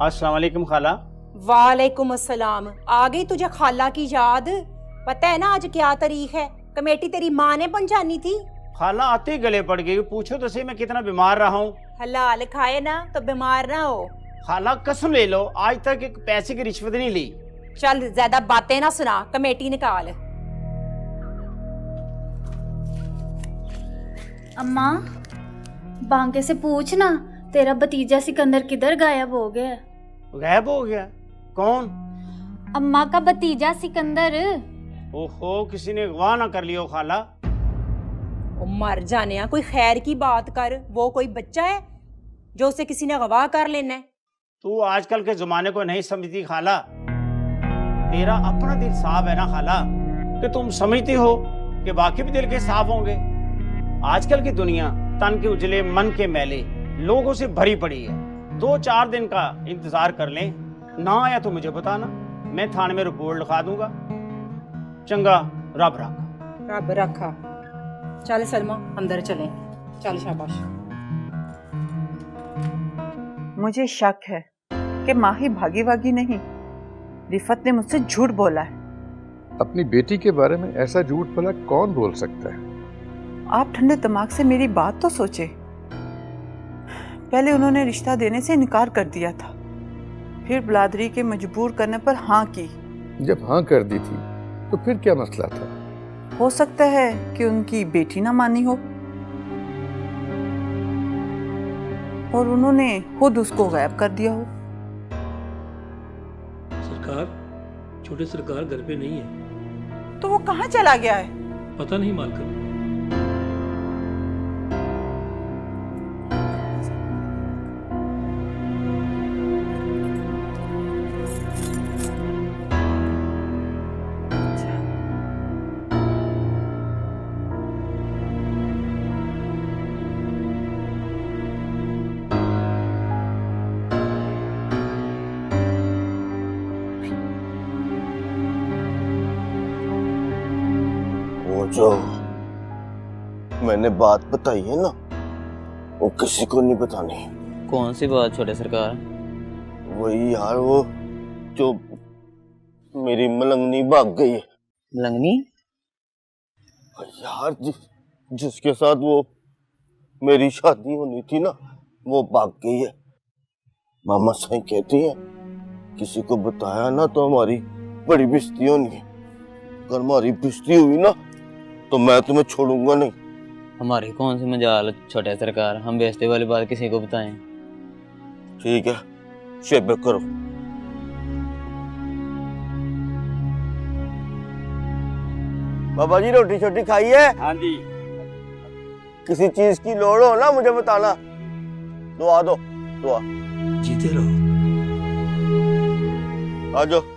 अस्सलाम वालेकुम खाला। वालेकुम अस्सलाम। आ गई तुझे खाला की याद? पता है ना आज क्या तारीख है? कमेटी तेरी माँ ने पहुंचानी थी। खाला आते ही गले पड़ गई। पूछो तो सही मैं कितना बीमार रहा हूँ। हलाल खाए ना तो बीमार ना हो। खाला कसम ले लो, आज तक एक पैसे की रिश्वत नहीं ली। चल ज्यादा बातें ना सुना, कमेटी निकाल। अम्मा, बांके से पूछ ना, तेरा भतीजा सिकंदर किधर गायब हो गया? गायब हो गया? कौन? अम्मा का भतीजा सिकंदर। ओहो, किसी ने अगवा ना कर लियो खाला। ओ मर जाने, कोई खैर की बात कर। वो कोई बच्चा है जो उसे किसी ने गवाह कर लेना है? तू आजकल के जमाने को नहीं समझती खाला। तेरा अपना दिल साफ है ना खाला, कि तुम समझती हो कि बाकी भी दिल के साफ होंगे। आजकल की दुनिया तन के उजले मन के मैले लोगों से भरी पड़ी है। 2-4 दिन का इंतजार कर लें, ना आया तो मुझे बताना, मैं थाने में रिपोर्ट लिखा दूंगा। चंगा, रब रखा। रब रखा। चल सलमा अंदर चलें। चल शाबाश। मुझे शक है कि माही भागी भागी नहीं, रिफत ने मुझसे झूठ बोला है। अपनी बेटी के बारे में ऐसा झूठ भला कौन बोल सकता है? आप ठंडे दिमाग से मेरी बात तो सोचे। पहले उन्होंने रिश्ता देने से इनकार कर दिया था, फिर बिलादरी के मजबूर करने पर हाँ की। जब हाँ कर दी थी तो फिर क्या मसला था? हो सकता है कि उनकी बेटी ना मानी हो और उन्होंने खुद उसको गायब कर दिया हो। सरकार, छोटे सरकार घर पे नहीं है। तो वो कहाँ चला गया है? पता नहीं मालकिन। जो मैंने बात बताई है ना, वो किसी को नहीं बतानी। कौन सी बात छोटे सरकार? वही यार, वो जो मेरी मलंगनी भाग गई है। मलंगनी? यार जिसके साथ वो मेरी शादी होनी थी ना, वो भाग गई है। मामा सही कहती है, किसी को बताया ना तो हमारी बड़ी बेइज्जती होनी है। अगर हमारी बेइज्जती हुई ना तो मैं तुम्हें छोड़ूंगा नहीं। हमारी कौन सी मजाल छोटे सरकार, हम बेइज्जती वाली बात किसी को बताएं? ठीक है, शेबे करो। बाबा जी, रोटी छोटी खाई है? हाँ जी। किसी चीज की लोड़ हो ना मुझे बताना। दुआ दो, दुआ। जीते रहो। आ जाओ।